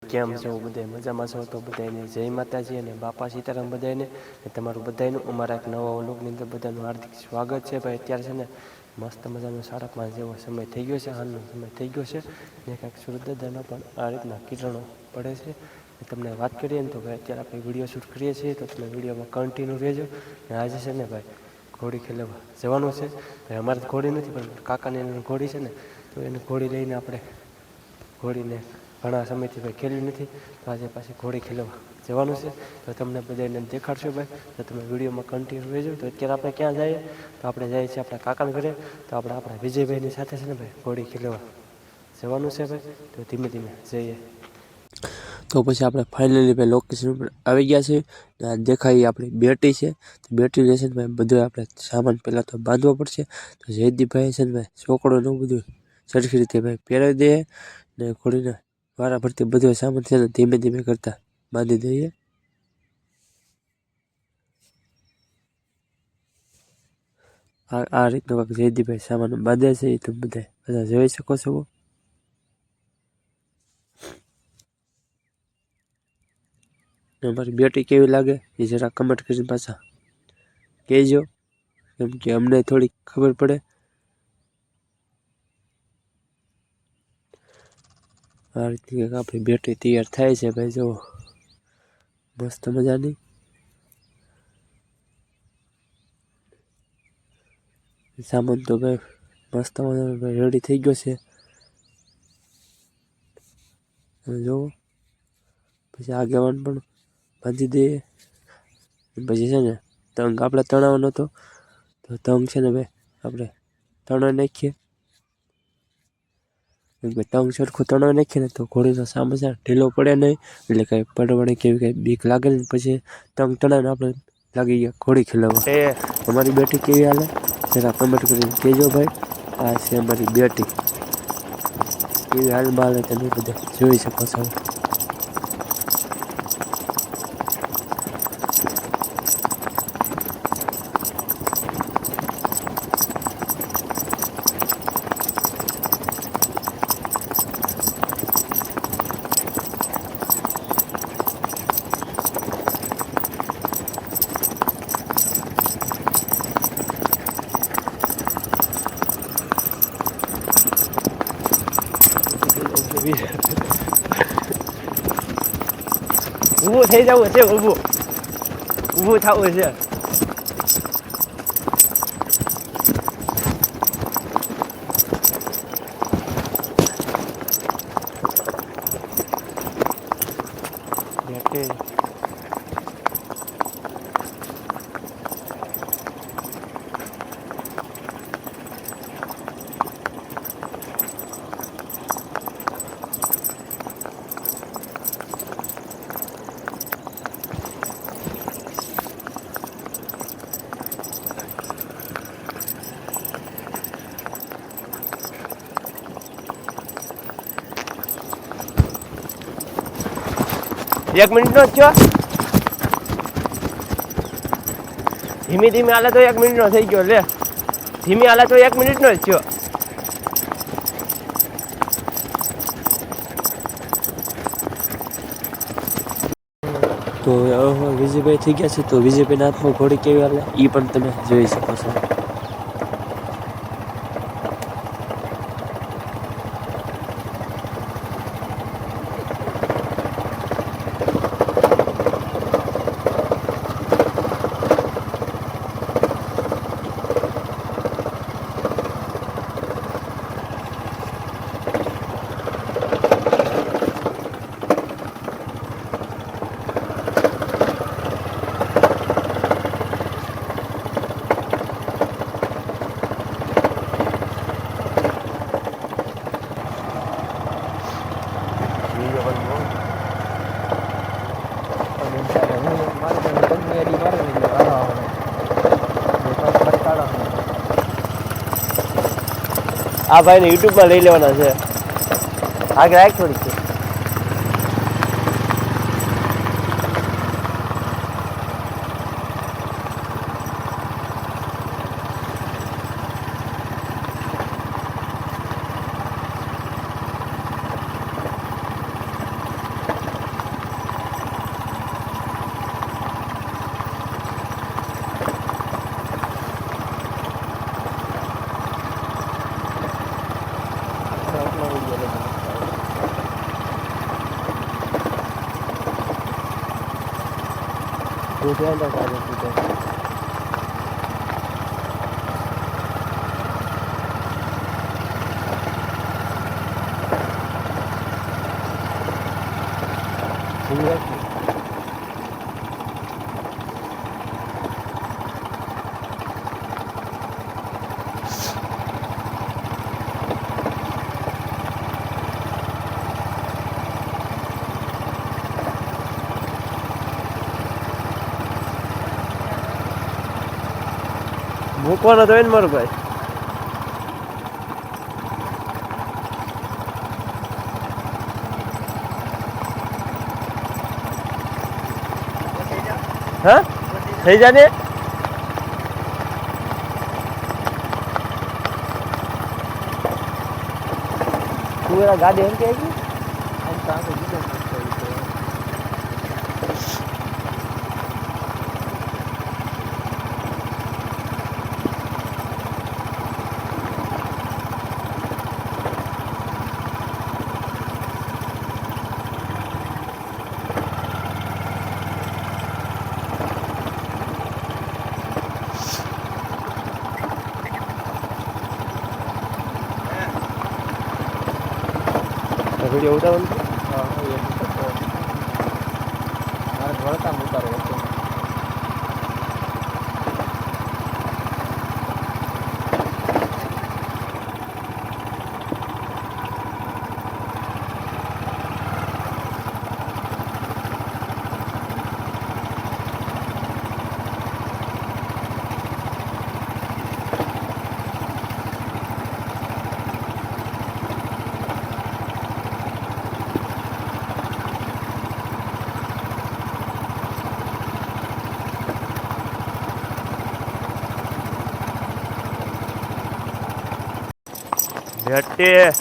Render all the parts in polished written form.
કેમ છો બધાય મજામાં છો? તો બધાને જય માતાજી અને બાપા સીતારામ બધાને તમારું બધાનું અમારા એક નવા વ્લોગની અંદર બધાનું હાર્દિક સ્વાગત છે. ભાઈ અત્યારે છે ને મસ્ત મજાનો 5:30 જેવો સમય થઈ ગયો છે, હાલનો સમય થઈ ગયો છે ને કાંઈક સૂરજદાદાના પણ આ રીતના કિરણો પડે છે. તમને વાત કરીએ ને તો ભાઈ અત્યારે આપણે વિડીયો શૂટ કરીએ છીએ, તો તમે વિડીયોમાં કન્ટિન્યુ રહેજો. ને આજે છે ને ભાઈ ઘોડી ખેલવા જવાનું છે. ભાઈ અમારે તો ઘોડી નથી, પણ કાકાની એની ઘોડી છે ને, તો એને ઘોડી લઈને આપણે ઘોડીને ઘણા સમયથી ભાઈ ખેલી નથી, તો આજે પાછી ઘોડી ખેલવા જવાનું છે. તો તમને બધાને દેખાડશો ભાઈ, તો તમે વિડીયોમાં કન્ટિન્યુ રહેજો. તો અત્યારે આપણે ક્યાં જઈએ? તો આપણે જઈએ છીએ આપણા કાકાના ઘરે. તો આપણે આપણા વિજયભાઈની સાથે છે ને ભાઈ ઘોડી ખેલવા જવાનું છે ભાઈ, તો ધીમે ધીમે જઈએ. તો પછી આપણે ફાઇનલી ભાઈ લોકેશન ઉપર આવી ગયા છે. દેખાય આપણી બેટી છે, તો બેટીને છે ને ભાઈ બધું આપણે સામાન પહેલાં તો બાંધવો પડશે. તો જયદીપભાઈ છે ને ભાઈ છોકરોનું બધું સરખી રીતે ભાઈ પહેરાવી દે ને ઘોડીને વારા ફરતી બધો સામાન છે ને ધીમે ધીમે કરતા બાંધી દઈએ. આ રીતનો કાંઈક જયદીપભાઈ સામાન બાંધે છે, એ તમે બધા જોઈ શકો છો. અમારી બેટી કેવી લાગે એ જરા કમેન્ટ કરીને પાછા કહેજો, કેમ કે અમને થોડીક ખબર પડે. આ રીતે આપણી બેટી તૈયાર થાય છે ભાઈ, જો મસ્ત મજાની. સામાન તો ભાઈ મસ્ત મજાનો ભાઈ રેડી થઈ ગયો છે, જો પછી આગેવાન પણ બાંધી દઈએ. પછી છે ને તંગ આપણે તણાવવાનો હતો, તો તંગ છે ને ભાઈ આપણે તણાવી નાખીએ. તંગ સરખું તણાવી નાખીએ ને તો ઘોડીનો સામાન છે ઢીલો પડે નહીં, એટલે કાંઈ પડવાની કેવી કાંઈ બીક લાગે ને. પછી તંગ તણાવીને આપણે લાગી ગયા ઘોડી ખેલાવવા. અમારી બેટી કેવી હાલે જરા કમેન્ટ કરીને કહેજો ભાઈ. આ છે અમારી બેટી, કેવી હાલમાં હાલે તમે બધા જોઈ શકો છો. 五步抬脚，我这五步，五步他我这。एक मिनिट नो थयो, धीमी धीमी हाले तो 1 मिनिट नो થઈ ગયો લે, ધીમી હાલે તો 1 મિનિટ નો જ થયો. તો વિજયભાઈ થઈ ગયા છે, તો વિજયભાઈના હાથમાં ઘોડી કેવી હાલે એ પણ તમે જોઈ શકો છો. આ ભાઈને યુટ્યુબમાં લઈ લેવાના છે, આગળ રાખ થોડીક છે. તું ધ્યાન રાખ આજે તું મૂકવાનો તો હોય ને મારો ભાઈ. હા થઈ જા ને. તું એના ગાડી એમ કે આમ તો આગળ બીજો વિડીયો ઉતારવાનું છે. હા મારે વળતા ઉતારો હતો.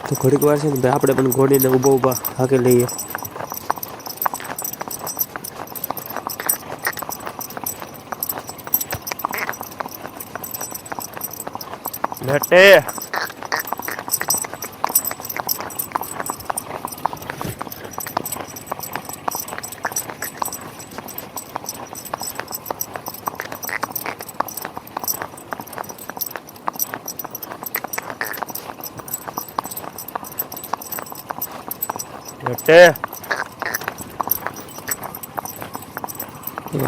તો ઘડીક વાર છે ને ભાઈ આપણે પણ ઘોડીને ઊભા હાકે લઈએ. ભેટે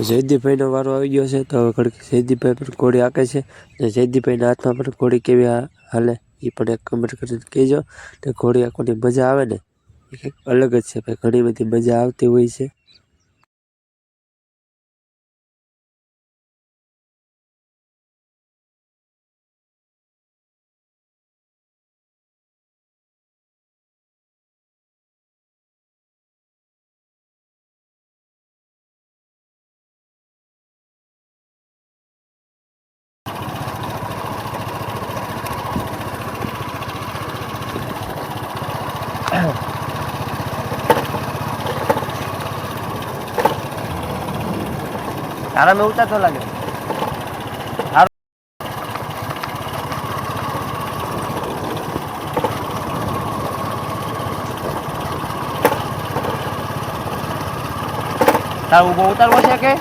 જયદીપભાઈનો વારો આવી ગયો છે. તો હવે ઘડીક જયદીપભાઈ પણ ઘોડી હાકે છે. ને જયદીપભાઈના હાથમાં પણ ઘોડી કેવી હાલે એ પણ એક કમેન્ટ કરીને કહેજો. ને ઘોડી હાંકવાની મજા આવે ને એ કંઈક અલગ જ છે ભાઈ. ઘણી બધી મજા આવતી હોય છે. તારા મેં ઉતારતો લાગે. તારું ઊભો ઉતારવો છે કે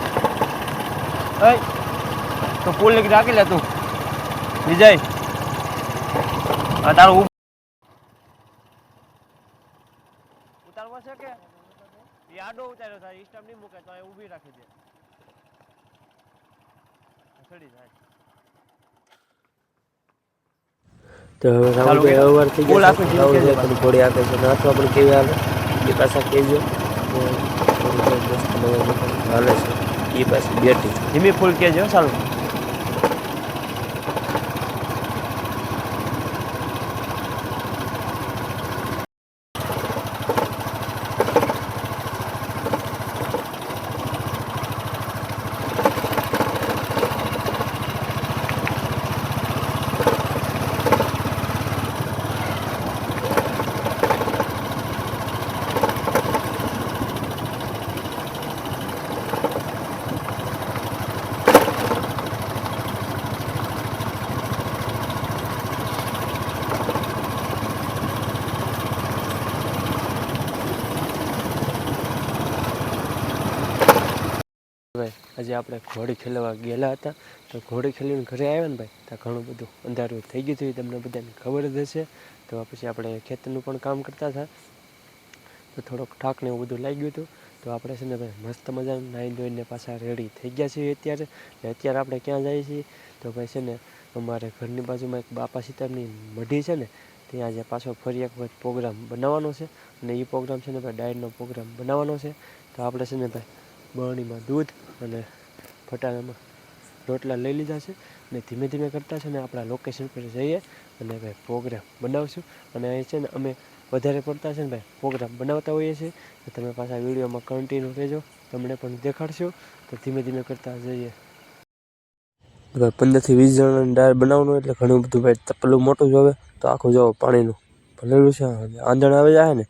તો પુલ લઈ રાખી લે તું વિજય. તારું ઉતારવો છે કે એ આડો ઉતાર્યો થાય. સ્ટેપ નહીં મૂકે તો ઊભી રાખી દે. તો હવે રાહુલભાઈ અવાર થઈ ગયા છે. રાહુલભાઈ પણ ઘોડી આપે છે. નાથવા પણ કેવી હાલે એ પાછા કહેજો. હાલે છે એ પાછી બેઠી ધીમી ફૂલ કહેજો સારું. આજે આપણે ઘોડી ખેલવા ગયેલા હતા. તો ઘોડી ખેલીને ઘરે આવ્યા ને ભાઈ, તો ઘણું બધું અંધારું થઈ ગયું હતું, એ તમને બધાને ખબર જ હશે. તો પછી આપણે ખેતરનું પણ કામ કરતા હતા, તો થોડોક થાક ને એવું બધું લાગ્યું હતું. તો આપણે છે ને ભાઈ મસ્ત મજાનું નાહી ધોઈને પાછા રેડી થઈ ગયા છીએ અત્યારે. ને અત્યારે આપણે ક્યાં જઈએ છીએ? તો ભાઈ છે ને અમારે ઘરની બાજુમાં એક બાપા સીતારની મઢી છે ને, ત્યાં આજે પાછો ફરી એક વખત પ્રોગ્રામ બનાવવાનો છે. અને એ પ્રોગ્રામ છે ને ભાઈ ડાયટનો પ્રોગ્રામ બનાવવાનો છે. તો આપણે છે ને ભાઈ બરણીમાં દૂધ અને ફટાણામાં રોટલા લઈ લીધા છે. અને ધીમે ધીમે કરતા છે ને આપણા લોકેશન પર જઈએ અને ભાઈ પ્રોગ્રામ બનાવશું. અને અહીં છે ને અમે વધારે પડતા છે ને ભાઈ પ્રોગ્રામ બનાવતા હોઈએ છીએ. તો તમે પાછા વિડીયોમાં કન્ટિન્યુ રહેજો, તમને પણ દેખાડશો. તો ધીમે ધીમે કરતા જઈએ. 15 થી 20 જણાની ડાયર બનાવવાનું એટલે ઘણું બધું ભાઈ તપેલું મોટું જ હવે. તો આખું જો પાણીનું ભરેલું છે, આંધણ આવી જાય ને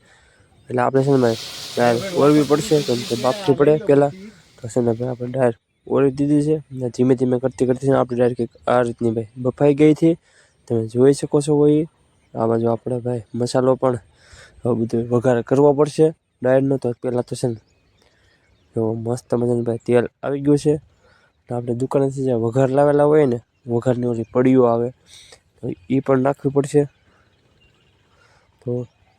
એટલે આપણે છે ને ભાઈ ડાયર ઓળવી પડશે, કેમ કે બાફવી પડે પહેલાં. તો છે ને ભાઈ આપણે ડાયર ઓળી દીધી છે. ને ધીમે ધીમે કરતી કરતી છે ને આપણી ડાયર કંઈક આ રીતની ભાઈ બફાઈ ગઈ હતી, તમે જોઈ શકો છો. હોય આ બાજુ આપણે ભાઈ મસાલો પણ હવે બધું વઘાર કરવો પડશે ડાયરનો. તો પહેલાં તો છે ને તો મસ્ત મજાનું ભાઈ તેલ આવી ગયું છે. તો આપણે દુકાનેથી જે વઘાર લાવેલા હોય ને, વઘારની ઓલી પડીઓ આવે, તો એ પણ નાખવી પડશે. તો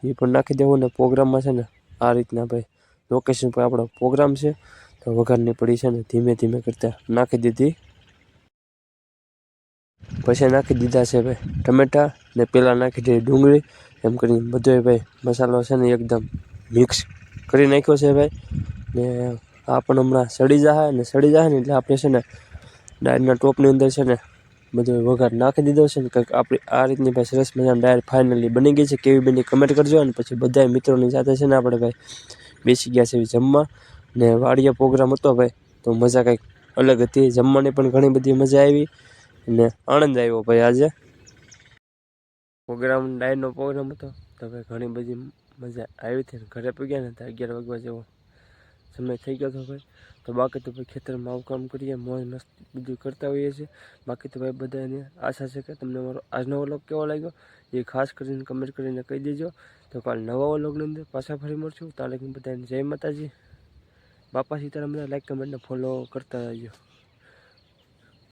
એ પણ નાખી દેવું. ને પ્રોગ્રામમાં છે ને આ રીતના ભાઈ લોકેશન પર આપણો પ્રોગ્રામ છે. તો વઘારની પડી છે ને ધીમે ધીમે કરતાં નાખી દીધી. પછી નાખી દીધા છે ભાઈ ટમેટા, ને પહેલાં નાખી દીધી ડુંગળી. એમ કરીને બધો ભાઈ મસાલો છે ને એકદમ મિક્સ કરી નાખ્યો છે ભાઈ. ને આ પણ હમણાં સડી જાય ને એટલે આપણે છે ને ડાયરના ટોપની અંદર છે ને બધો વઘાર નાખી દીધો છે ને. કંઈક આપણી આ રીતની ભાઈ સરસ મજાની ડાયર ફાઇનલી બની ગઈ છે. કેવી બની કમેન્ટ કરજો. અને પછી બધા મિત્રોની સાથે છે ને આપણે ભાઈ બેસી ગયા છે જમવા. ને વાડીએ પ્રોગ્રામ હતો ભાઈ, તો મજા કંઈક અલગ હતી. જમવાની પણ ઘણી બધી મજા આવી ને આનંદ આવ્યો ભાઈ. આજે પ્રોગ્રામ ડાયરનો પ્રોગ્રામ હતો, તો ભાઈ ઘણી બધી મજા આવી હતી. ઘરે પગ્યા ને તો 11 વાગવા જેવો સમય થઈ ગયો હતો ભાઈ. તો બાકી તો ભાઈ ખેતરમાં આવું કામ કરીએ, મોજ મસ્ત બધું કરતા હોઈએ છીએ. બાકી તો ભાઈ બધાને આશા છે કે તમને મારો આજનો વ્લોગ કેવો લાગ્યો એ ખાસ કરીને કમેન્ટ કરીને કહી દેજો. તો કાલ નવા વ્લોગની અંદર પાછા ફરી મળશું. તાલે બધાને જય માતાજી, બાપા સીતારામ. લાઈક કમેન્ટને ફોલો કરતા રહેજો.